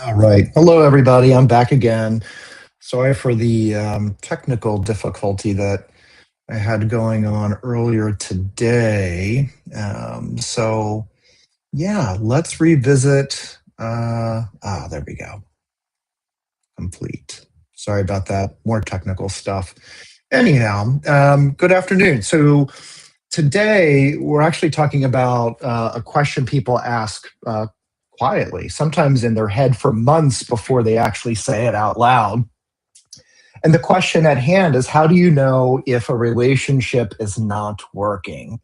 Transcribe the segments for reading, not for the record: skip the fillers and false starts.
All right. Hello, everybody. I'm back again. Sorry for the technical difficulty that I had going on earlier today. Yeah, let's revisit. There we go. Complete. Sorry about that. More technical stuff. Anyhow, good afternoon. So, today we're actually talking about a question people ask quietly, sometimes in their head for months before they actually say it out loud. And the question at hand is, how do you know if a relationship is not working?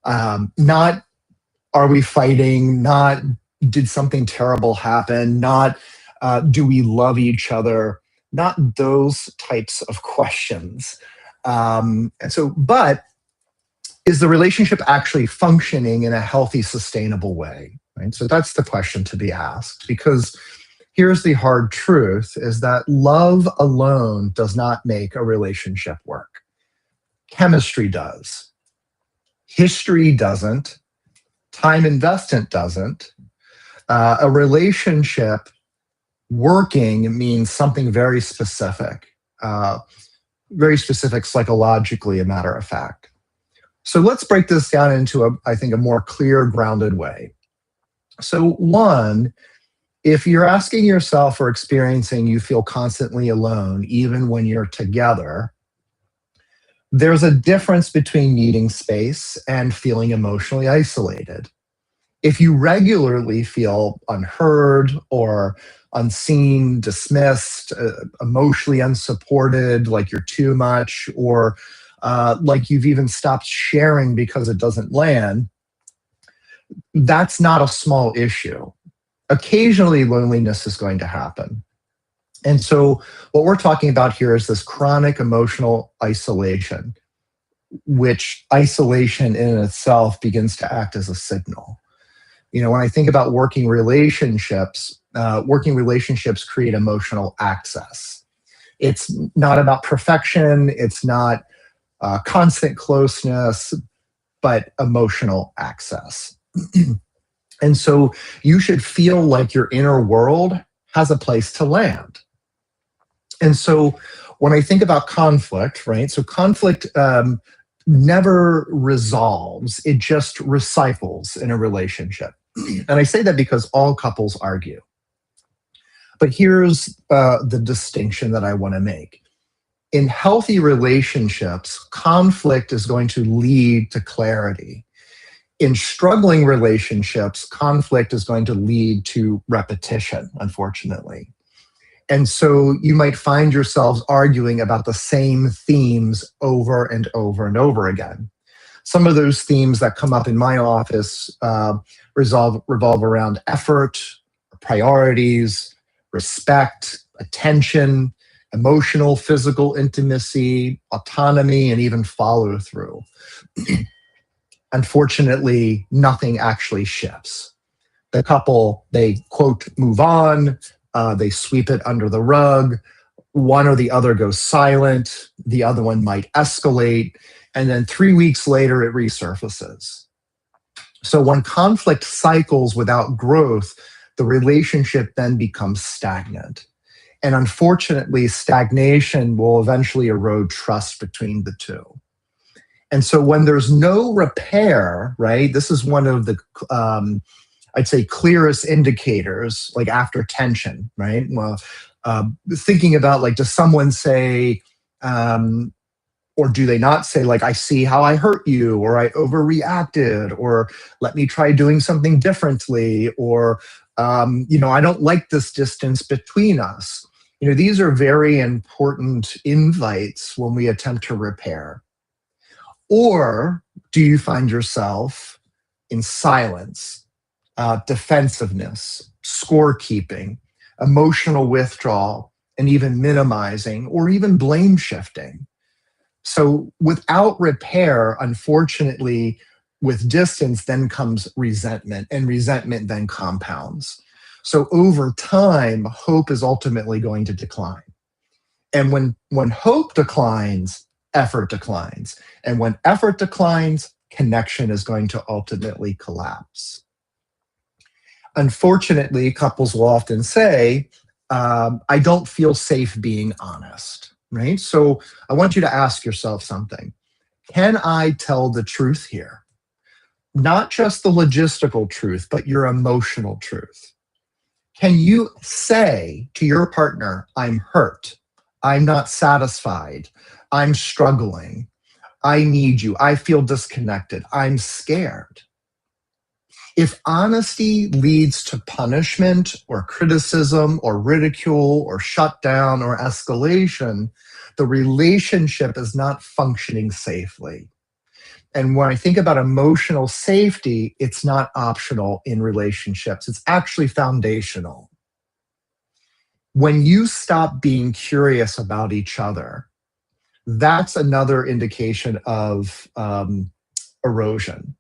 Not, are we fighting? Not, did something terrible happen? Not, do we love each other? Not those types of questions. But is the relationship actually functioning in a healthy, sustainable way? Right. So that's the question to be asked, because here's the hard truth is that love alone does not make a relationship work. Chemistry does. History doesn't. Time investment doesn't. A relationship working means something very specific psychologically, a matter of fact. So let's break this down into, I think, a more clear, grounded way. So, one, if you're asking yourself or experiencing you feel constantly alone, even when you're together, there's a difference between needing space and feeling emotionally isolated. If you regularly feel unheard or unseen, dismissed, emotionally unsupported, like you're too much, or like you've even stopped sharing because it doesn't land, that's not a small issue. Occasionally, loneliness is going to happen. And so, what we're talking about here is this chronic emotional isolation, which isolation in itself begins to act as a signal. When I think about working relationships create emotional access. It's not about perfection, it's not constant closeness, but emotional access. And so you should feel like your inner world has a place to land. And so when I think about conflict, right? So conflict never resolves, it just recycles in a relationship. And I say that because all couples argue. But here's the distinction that I want to make. In healthy relationships, conflict is going to lead to clarity. In struggling relationships, conflict is going to lead to repetition, unfortunately. And so you might find yourselves arguing about the same themes over and over and over again. Some of those themes that come up in my office revolve around effort, priorities, respect, attention, emotional, physical intimacy, autonomy, and even follow through. Unfortunately, nothing actually shifts. The couple, they quote, move on, they sweep it under the rug. One or the other goes silent, the other one might escalate, and then 3 weeks later it resurfaces. So when conflict cycles without growth, the relationship then becomes stagnant. And unfortunately, stagnation will eventually erode trust between the two. And so when there's no repair, right, this is one of the, I'd say, clearest indicators, like after tension, right? Well, thinking about, like, does someone say, or do they not say, like, I see how I hurt you, or I overreacted, or let me try doing something differently, or, I don't like this distance between us. These are very important invites when we attempt to repair. Or do you find yourself in silence, defensiveness, scorekeeping, emotional withdrawal, and even minimizing or even blame shifting? So without repair, unfortunately, with distance then comes resentment, and resentment then compounds. So over time, hope is ultimately going to decline. And when hope declines, effort declines. And when effort declines, connection is going to ultimately collapse. Unfortunately, couples will often say, I don't feel safe being honest, right? So I want you to ask yourself something. Can I tell the truth here? Not just the logistical truth, but your emotional truth. Can you say to your partner, I'm hurt, I'm not satisfied, I'm struggling, I need you, I feel disconnected, I'm scared? If honesty leads to punishment or criticism or ridicule or shutdown or escalation, the relationship is not functioning safely. And when I think about emotional safety, it's not optional in relationships, it's actually foundational. When you stop being curious about each other, that's another indication of erosion.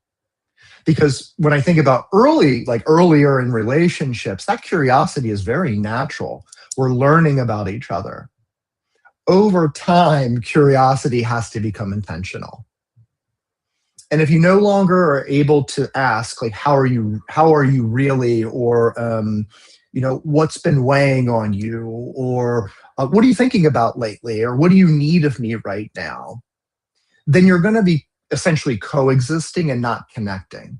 Because when I think about earlier in relationships, that curiosity is very natural. We're learning about each other. Over time, curiosity has to become intentional. And if you no longer are able to ask, like, how are you really, or what's been weighing on you, or what are you thinking about lately, or what do you need of me right now, then you're going to be essentially coexisting and not connecting.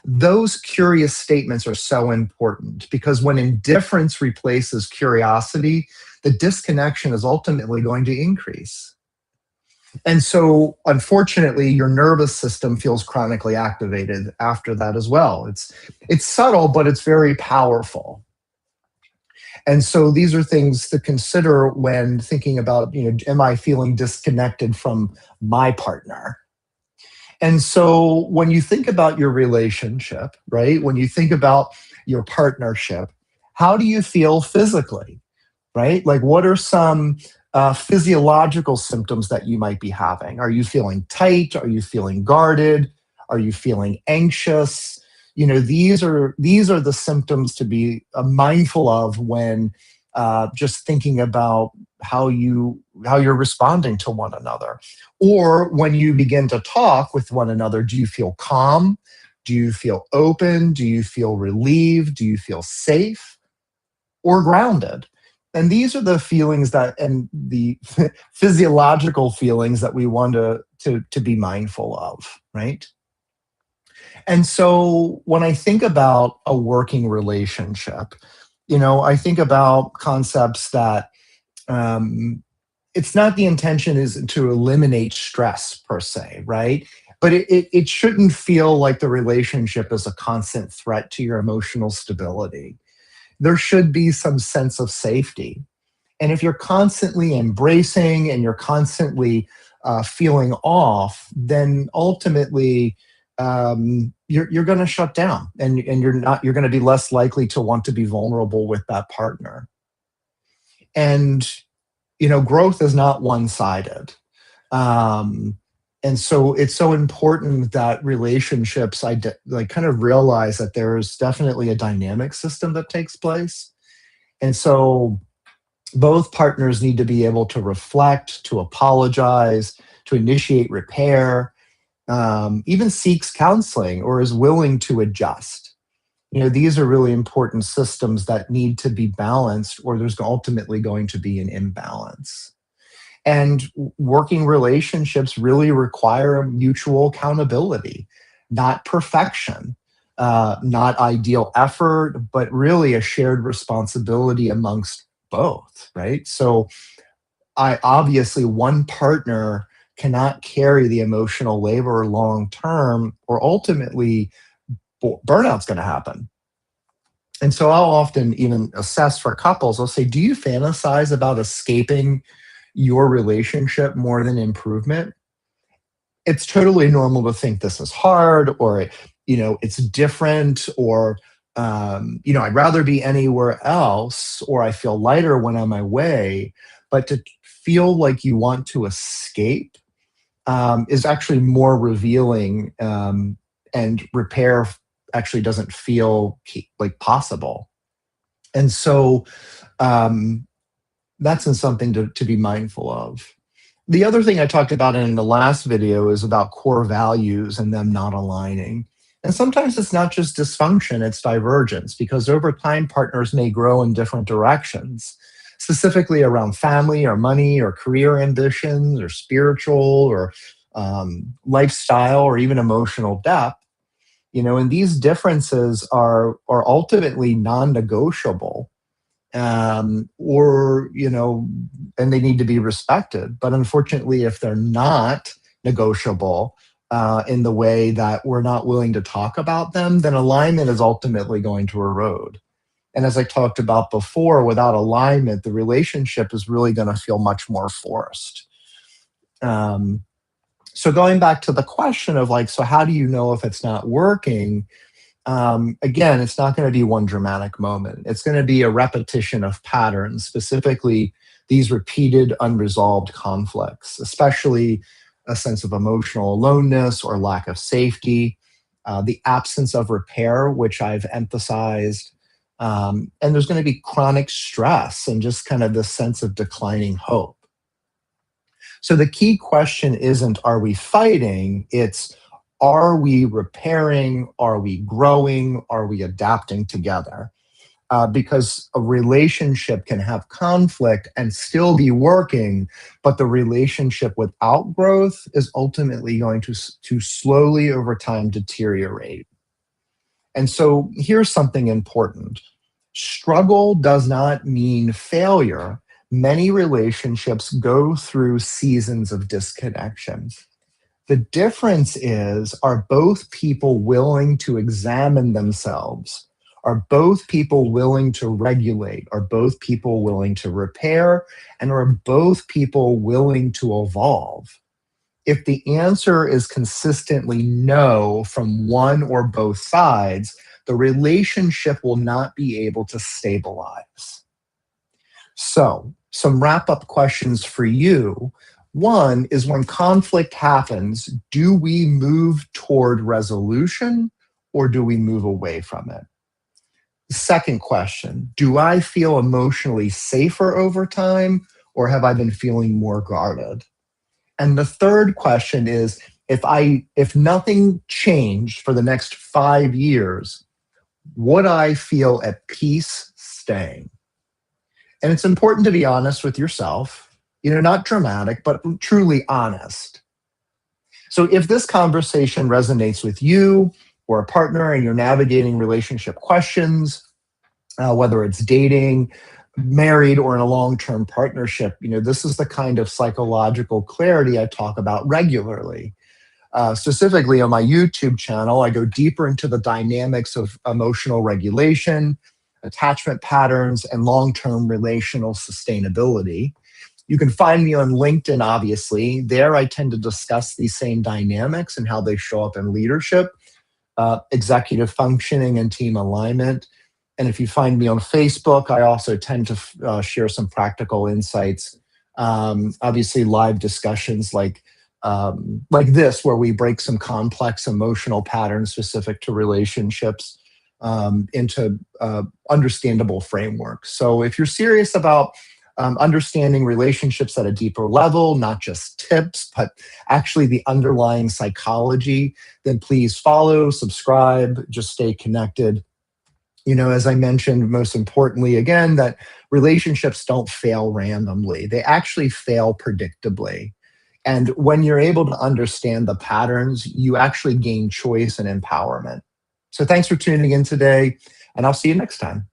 Those curious statements are so important because when indifference replaces curiosity, the disconnection is ultimately going to increase. And so, unfortunately, your nervous system feels chronically activated after that as well. It's subtle, but it's very powerful. And so, these are things to consider when thinking about, am I feeling disconnected from my partner? And so, when you think about your relationship, right? When you think about your partnership, how do you feel physically? Right? Like, what are some physiological symptoms that you might be having? Are you feeling tight? Are you feeling guarded? Are you feeling anxious? These are the symptoms to be mindful of when just thinking about how you're responding to one another. Or when you begin to talk with one another, do you feel calm? Do you feel open? Do you feel relieved? Do you feel safe or grounded? And these are the feelings and the physiological feelings that we want to be mindful of, right? And so when I think about a working relationship, I think about concepts that it's not the intention is to eliminate stress per se, right? But it shouldn't feel like the relationship is a constant threat to your emotional stability. There should be some sense of safety. And if you're constantly embracing and you're constantly feeling off, then ultimately you're going to shut down, and you're going to be less likely to want to be vulnerable with that partner. And growth is not one-sided. Um, and so it's so important that relationships kind of realize that there's definitely a dynamic system that takes place. And so both partners need to be able to reflect, to apologize, to initiate repair, even seeks counseling or is willing to adjust. These are really important systems that need to be balanced, or there's ultimately going to be an imbalance. And working relationships really require mutual accountability, not perfection, not ideal effort, but really a shared responsibility amongst both, right? So I obviously one partner cannot carry the emotional labor long term, or ultimately burnout's going to happen. And so I'll often even assess for couples, I'll say, do you fantasize about escaping your relationship more than improvement? It's totally normal to think this is hard, or it's different, or I'd rather be anywhere else, or I feel lighter when I'm away. But to feel like you want to escape is actually more revealing, and repair actually doesn't feel like possible. And so that's something to be mindful of. The other thing I talked about in the last video is about core values and them not aligning. And sometimes it's not just dysfunction, it's divergence, because over time, partners may grow in different directions, specifically around family or money or career ambitions or spiritual or lifestyle or even emotional depth. And these differences are ultimately non-negotiable, or and they need to be respected. But unfortunately, if they're not negotiable in the way that we're not willing to talk about them, then alignment is ultimately going to erode. And as I talked about before, without alignment, the relationship is really going to feel much more forced. Um, so going back to the question of like, so how do you know if it's not working? Again, it's not going to be one dramatic moment. It's going to be a repetition of patterns, specifically these repeated unresolved conflicts, especially a sense of emotional aloneness or lack of safety, the absence of repair, which I've emphasized. And there's going to be chronic stress and just kind of this sense of declining hope. So the key question isn't, are we fighting? It's, are we repairing? Are we growing? Are we adapting together? Because a relationship can have conflict and still be working, but the relationship without growth is ultimately going to slowly over time deteriorate. And so here's something important. Struggle does not mean failure. Many relationships go through seasons of disconnection. The difference is, are both people willing to examine themselves? Are both people willing to regulate? Are both people willing to repair? And are both people willing to evolve? If the answer is consistently no from one or both sides, the relationship will not be able to stabilize. So, some wrap up questions for you. One is, when conflict happens, do we move toward resolution or do we move away from it? The second question, do I feel emotionally safer over time, or have I been feeling more guarded? And the third question is, if nothing changed for the next 5 years, would I feel at peace staying? And it's important to be honest with yourself, not dramatic, but truly honest. So if this conversation resonates with you or a partner and you're navigating relationship questions, whether it's dating, married, or in a long-term partnership, this is the kind of psychological clarity I talk about regularly. Specifically on my YouTube channel, I go deeper into the dynamics of emotional regulation, attachment patterns, and long-term relational sustainability. You can find me on LinkedIn, obviously. There, I tend to discuss these same dynamics and how they show up in leadership, executive functioning, and team alignment. And if you find me on Facebook, I also tend to share some practical insights. Obviously, live discussions like this, where we break some complex emotional patterns specific to relationships into understandable frameworks. So if you're serious about understanding relationships at a deeper level, not just tips, but actually the underlying psychology, then please follow, subscribe, just stay connected. As I mentioned, most importantly, again, that relationships don't fail randomly. They actually fail predictably. And when you're able to understand the patterns, you actually gain choice and empowerment. So thanks for tuning in today, and I'll see you next time.